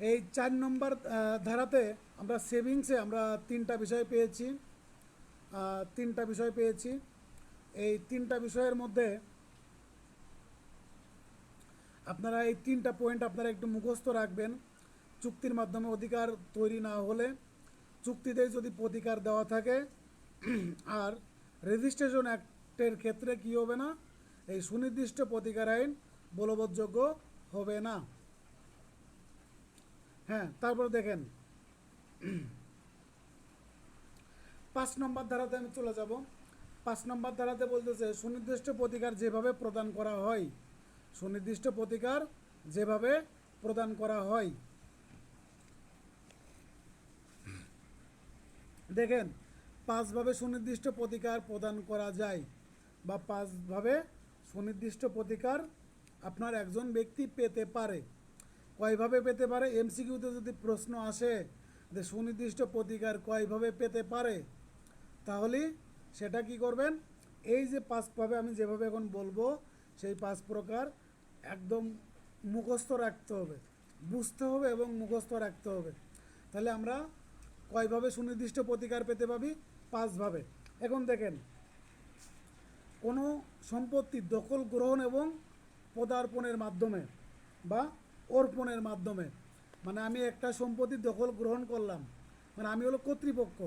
এই 4 নম্বর ধারাতে আমরা সেভিংসে আমরা 3টা বিষয় পেয়েছি, 3টা বিষয় পেয়েছি। এই 3টা বিষয়ের মধ্যে আপনারা এই 3টা পয়েন্ট আপনারা একটু মুখস্থ রাখবেন। চুক্তির মাধ্যমে অধিকার তৈরি না হলে, চুক্তিতে যদি প্রতিকার দেওয়া থাকে, আর রেজিস্ট্রেশন অ্যাক্টের ক্ষেত্রে কি হবে না, এই সুনির্দিষ্ট প্রতিকার আইন বলবৎযোগ্য হবে না। হ্যাঁ, তারপর দেখেন 5 নম্বর ধারাতে আমি চলে যাব। 5 নম্বর ধারাতে বলতেছে সুনির্দিষ্ট প্রতিকার যেভাবে প্রদান করা হয়, সুনির্দিষ্ট প্রতিকার যেভাবে প্রদান করা হয়। দেখেন 5 ভাবে সুনির্দিষ্ট প্রতিকার প্রদান করা যায়, বা 5 ভাবে সুনির্দিষ্ট প্রতিকার আপনার একজন ব্যক্তি পেতে পারে। কয়ভাবে পেতে পারে, এমসিকিউতে যদি প্রশ্ন আসে যে সুনির্দিষ্ট প্রতিকার কয়ভাবে পেতে পারে, তাহলে সেটা কি করবেন, এই যে 5 ভাবে আমি যেভাবে এখন বলবো সেই 5 প্রকার একদম মুখস্থ রাখতে হবে, বুঝতে হবে এবং মুখস্থ রাখতে হবে। তাহলে আমরা কয়ভাবে সুনির্দিষ্ট প্রতিকার পেতে পারি, 5 ভাবে। এখন দেখেন কোনো সম্পত্তি দখল গ্রহণ এবং পদার্পণের মাধ্যমে বা অর্পণের মাধ্যমে, মানে আমি একটা সম্পত্তি দখল গ্রহণ করলাম, মানে আমি হলো কর্তৃপক্ষ,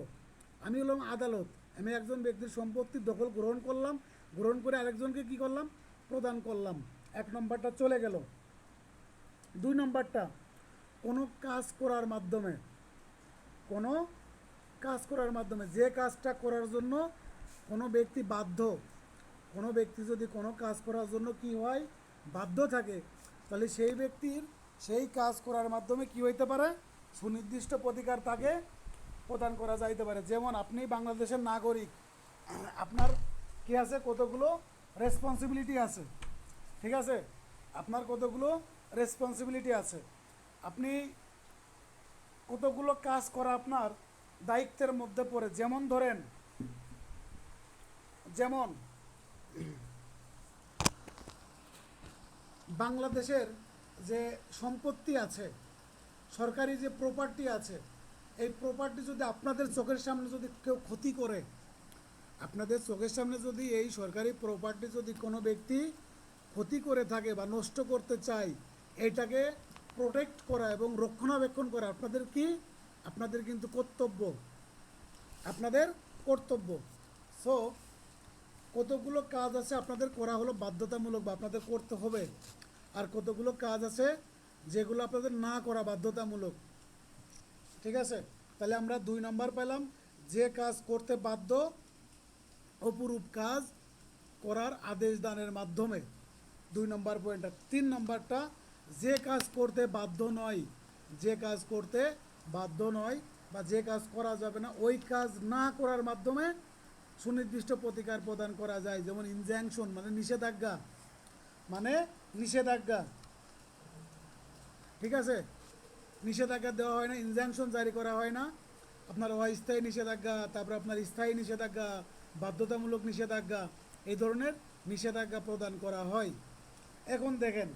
আমি হলাম আদালত, আমি একজন ব্যক্তির সম্পত্তি দখল গ্রহণ করলাম, গ্রহণ করে আরেকজনকে কি করলাম, প্রদান করলাম। 1 নম্বরটা চলে গেল। 2 নম্বরটা কোনো কাজ করার মাধ্যমে, কোনো কাজ করার মাধ্যমে, যে কাজটা করার জন্য কোনো ব্যক্তি বাধ্য, কোনো ব্যক্তি যদি কোনো কাজ করার জন্য কি হয়, বাধ্য থাকে, তাহলে সেই ব্যক্তির সেই কাজ করার মাধ্যমে কি হইতে পারে, সুনির্দিষ্ট প্রতিকার তাকে প্রদান করা যাইতে পারে। যেমন আপনি বাংলাদেশের নাগরিক, আপনার কি আছে, কতগুলো রেসপন্সিবিলিটি আছে, ঠিক আছে, আপনার কতগুলো রেসপন্সিবিলিটি আছে, আপনি কতগুলো কাজ করা আপনার দায়িত্বের মধ্যে পড়ে। যেমন ধরেন, যেমন বাংলাদেশের যে সম্পত্তি আছে, সরকারি যে প্রপার্টি আছে, এই প্রপার্টি যদি আপনাদের চোখের সামনে যদি কেউ ক্ষতি করে, আপনাদের চোখের সামনে যদি এই সরকারি প্রপার্টি যদি কোনো ব্যক্তি ক্ষতি করে থাকে বা নষ্ট করতে চায়, এটাকে প্রোটেক্ট করা এবং রক্ষণাবেক্ষণ করা আপনাদের কি, আপনাদের কিন্তু কর্তব্য, আপনাদের কর্তব্য। সো কতগুলো কাজ আছে আপনাদের করা হলো বাধ্যতামূলক বা আপনাদের করতে হবে, আর কতগুলো কাজ আছে যেগুলো আপনাদের না করা বাধ্যতামূলক, ঠিক আছে। তাহলে আমরা 2 নম্বর পেলাম, যে কাজ করতে বাধ্য অপরূপ কাজ করার আদেশ দানের মাধ্যমে, 2 নম্বর পয়েন্টটা। 3 নম্বরটা যে কাজ করতে বাধ্য নয়, যে কাজ করতে বাধ্য নয় বা যে কাজ করা যাবে না, ওই কাজ না করার মাধ্যমে সুনির্দিষ্ট প্রতিকার প্রদান করা যায়। যেমন ইনজাংশন মানে নিষেধাজ্ঞা, মানে নিষেধাজ্ঞা, ঠিক আছে, নিষেধাজ্ঞা দেওয়া হয় না, ইনজাংশন জারি করা হয় না, আপনার অস্থায়ী নিষেধাজ্ঞা, তারপর আপনার স্থায়ী নিষেধাজ্ঞা, বাধ্যতামূলক নিষেধাজ্ঞা, এই ধরনের নিষেধাজ্ঞা প্রদান করা হয়। এখন দেখেন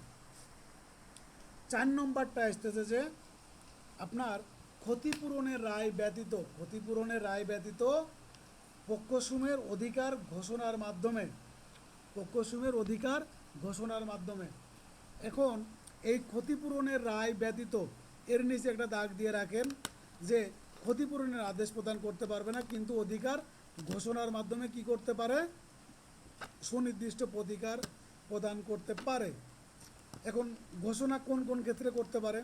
4 নম্বরটা আসতেছে যে আপনার ক্ষতিপূরণের রায় ব্যতীত, ক্ষতিপূরণের রায় ব্যতীত পক্ষসমূহের অধিকার ঘোষণার মাধ্যমে, পক্ষসমূহের অধিকার ঘোষণার মাধ্যমে। এখন এই ক্ষতিপূরণের রায় ব্যতীত এর নিচে একটা দাগ দিয়ে রাখেন যে ক্ষতিপূরণের আদেশ প্রদান করতে পারবে না, কিন্তু অধিকার ঘোষণার মাধ্যমে কি করতে পারে, সুনির্দিষ্ট প্রতিকার প্রদান করতে পারে। এখন ঘোষণা কোন কোন ক্ষেত্রে করতে পারে,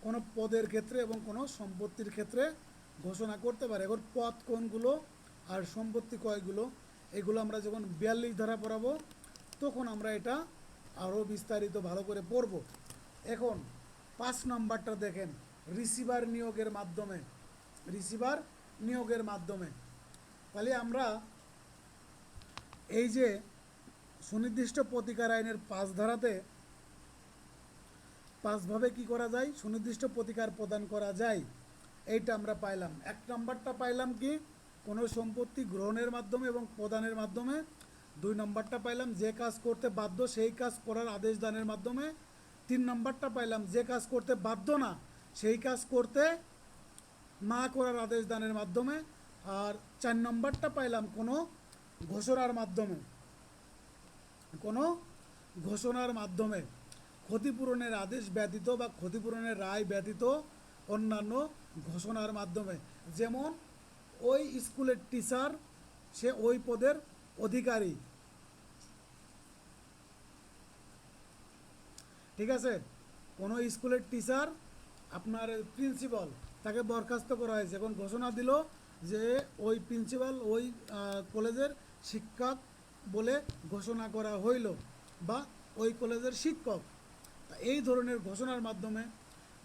কোনো পদের ক্ষেত্রে এবং কোনো সম্পত্তির ক্ষেত্রে ঘোষণা করতে পারে। এখন পদ কোনগুলো আর সম্পত্তি কয়গুলো, এগুলো আমরা যখন 42 ধারা পড়াবো তখন আমরা এটা আরও বিস্তারিত ভালো করে পড়ব। এখন 5 নম্বরটা দেখেন, রিসিভার নিয়োগের মাধ্যমে। রিসিভার নিয়োগের মাধ্যমে তাহলে আমরা এই যে সুনির্দিষ্ট প্রতিকার আইনের 5 ধারাতে 5 ভাবে কি করা যায়, সুনির্দিষ্ট প্রতিকার প্রদান করা যায়, এইটা আমরা পাইলাম। 1 নম্বরটা পাইলাম কি, কোনো সম্পত্তি গ্রহণের মাধ্যমে এবং প্রদানের মাধ্যমে। 2 নম্বরটা পাইলাম যে কাজ করতে বাধ্য সেই কাজ করার আদেশ দানের মাধ্যমে। 3 নম্বরটা পাইলাম যে কাজ করতে বাধ্য না সেই কাজ করতে না করার আদেশ দানের মাধ্যমে। আর 4 নম্বরটা পাইলাম কোনো ঘোষণার মাধ্যমে। কোনো ঘোষণার মাধ্যমে ক্ষতিপূরণের আদেশ ব্যতীত বা ক্ষতিপূরণের রায় ব্যতীত অন্যান্য ঘোষণার মাধ্যমে। যেমন ওই স্কুলের টিচার, সে ওই পদের অধিকারী, ঠিক আছে। কোনো স্কুলের টিচার আপনার প্রিন্সিপাল, তাকে বরখাস্ত করা হয়েছে, এখন ঘোষণা দিল যে ওই প্রিন্সিপাল ওই কলেজের শিক্ষক বলে ঘোষণা করা হইল, বা ওই কলেজের শিক্ষক। তা এই ধরনের ঘোষণার মাধ্যমে,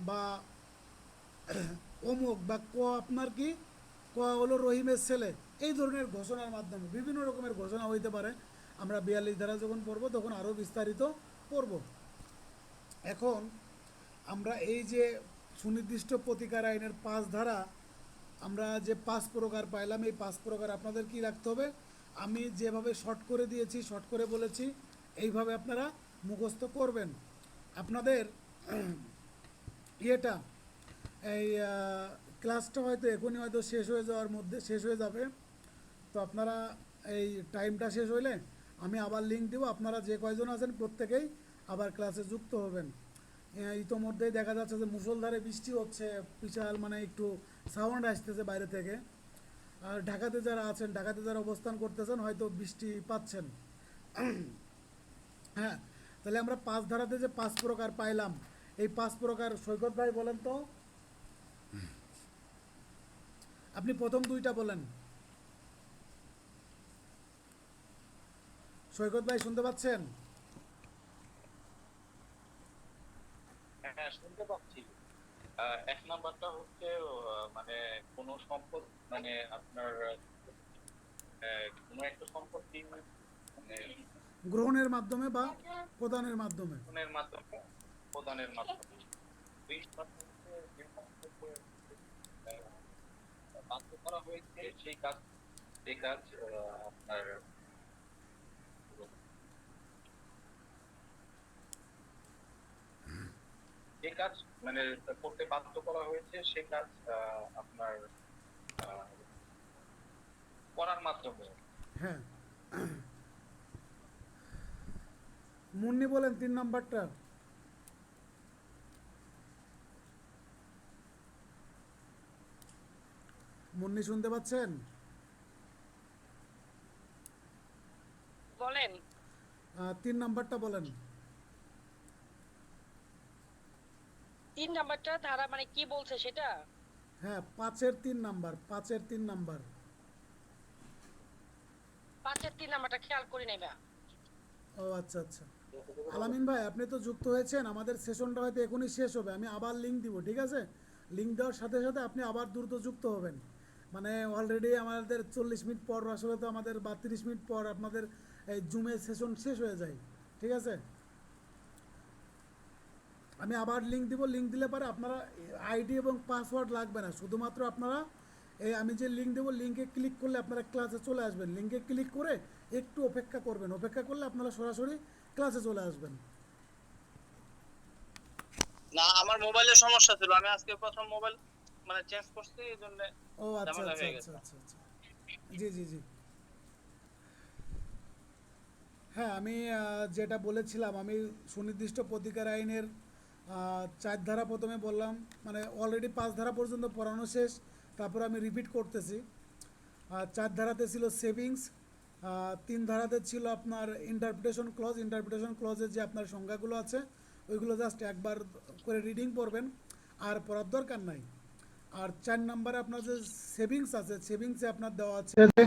বা অমুক বা ক আপনার কি ক হলো রহিমের ছেলে, এই ধরনের ঘোষণার মাধ্যমে বিভিন্ন রকমের ঘোষণা হইতে পারে। আমরা 42 ধারা যখন পড়ব তখন আরও বিস্তারিত পড়ব। এখন আমরা এই যে সুনির্দিষ্ট প্রতিকার আইনের 5 ধারা, আমরা যে 5 প্রকার পাইলাম, এই 5 প্রকার আপনাদের কি রাখতে হবে, আমি যেভাবে শর্ট করে দিয়েছি, শর্ট করে বলেছি, এইভাবে আপনারা মুখস্থ করবেন। আপনাদের ইয়েটা এই ক্লাসটা হয়তো এখনই হয়তো শেষ হয়ে যাওয়ার মধ্যে শেষ হয়ে যাবে। তো আপনারা এই টাইমটা শেষ হইলে আমি আবার লিঙ্ক দেবো, আপনারা যে কয়জন আছেন প্রত্যেকেই আবার ক্লাসে যুক্ত হবেন। ইতোমধ্যেই দেখা যাচ্ছে যে মুষলধারে বৃষ্টি হচ্ছে, বিশাল মানে একটু সাউন্ড আসতেছে বাইরে থেকে। আর ঢাকাতে যারা আছেন, ঢাকাতে যারা অবস্থান করতেছেন হয়তো বৃষ্টি পাচ্ছেন। হ্যাঁ, তাহলে আমরা 5 ধারাতে যে 5 প্রকার পাইলাম, এই 5 প্রকার সৈকত ভাই বলেন তো, আপনি প্রথম 2টা বলেন। সৈকত ভাই শুনতে পাচ্ছেন? হ্যাঁ, শুনতে পাচ্ছি। 1 নাম্বারটা হচ্ছে মানে কোনো সম্পদ, মানে আপনার কোনো একটা সম্পত্তি মানে গ্রহণের মাধ্যমে বা প্রদানের মাধ্যমে। প্রদানের মাধ্যমে। 20 নাম্বার হচ্ছে যে সম্পত্তি বাধ্য করা হয়েছে সেই কাজ, যে কাজ আপনার যে কাজ মানে করতে বাধ্য করা হয়েছে সে কাজ আপনার করার মাধ্যমে। হ্যাঁ, মুন্নি বলেন 3 নাম্বারটা। মুন্নি শুনতে পাচ্ছেন? বলেন। 3 নাম্বারটা বলেন। 3 নাম্বারটা ধারা মানে কি বলছে সেটা? হ্যাঁ, 5-এর 3 নাম্বার, 5-এর 3 নাম্বার। 5-এর 3 নাম্বারটা খেয়াল করি নাই বা। ও আচ্ছা আচ্ছা। আলামিন ভাই আপনি তো যুক্ত হয়েছেন, আমাদের সেশনটা হয়তো এখনই শেষ হবে, আমি আবার লিঙ্ক দিব, ঠিক আছে? লিঙ্ক দেওয়ার সাথে সাথে আপনি আবার দ্রুত যুক্ত হবেন। মানে অলরেডি আমাদের 40 মিনিট পর, আসলে তো আমাদের 32 মিনিট পর আপনাদের এই জুমের সেশন শেষ হয়ে যায়, ঠিক আছে? আমি আবার লিঙ্ক দিব, লিঙ্ক দিলে পরে আপনারা আইডি এবং পাসওয়ার্ড লাগবে না, শুধুমাত্র আপনারা এই আমি যে লিঙ্ক দেবো লিঙ্কে ক্লিক করলে আপনারা ক্লাসে চলে আসবেন। লিঙ্কে ক্লিক করে একটু অপেক্ষা করবেন, অপেক্ষা করলে আপনারা সরাসরি ক্লাসে চলে আসবেন। না, আমার মোবাইলের সমস্যা ছিল, আমি আজকে প্রথম মোবাইল মানে চেঞ্জ করছি, এইজন্য ও আচ্ছা ঝামেলা আচ্ছা হয়ে আচ্ছা গেছে। আচ্ছা আচ্ছা, জি জি জি। হ্যাঁ, আমি যেটা বলেছিলাম, আমি সুনির্দিষ্ট প্রতিকার আইনের 4 ধারা প্রথমে বললাম, মানে অলরেডি 5 ধারা পর্যন্ত পড়ানো শেষ, তারপর আমি রিপিট করতেছি। 4 ধারাতে ছিল সেভিংস, 3 ধারাতে ছিল আপনার ইন্টারপ্রিটেশন ক্লজ। ইন্টারপ্রিটেশন ক্লজের যে আপনার সংজ্ঞাগুলো আছে ওইগুলো জাস্ট একবার করে রিডিং করবেন, আর পড়ার দরকার নাই। আর 4 নম্বরে আপনার যে সেভিংস আছে, সেভিংসে আপনার দেওয়া আছে যে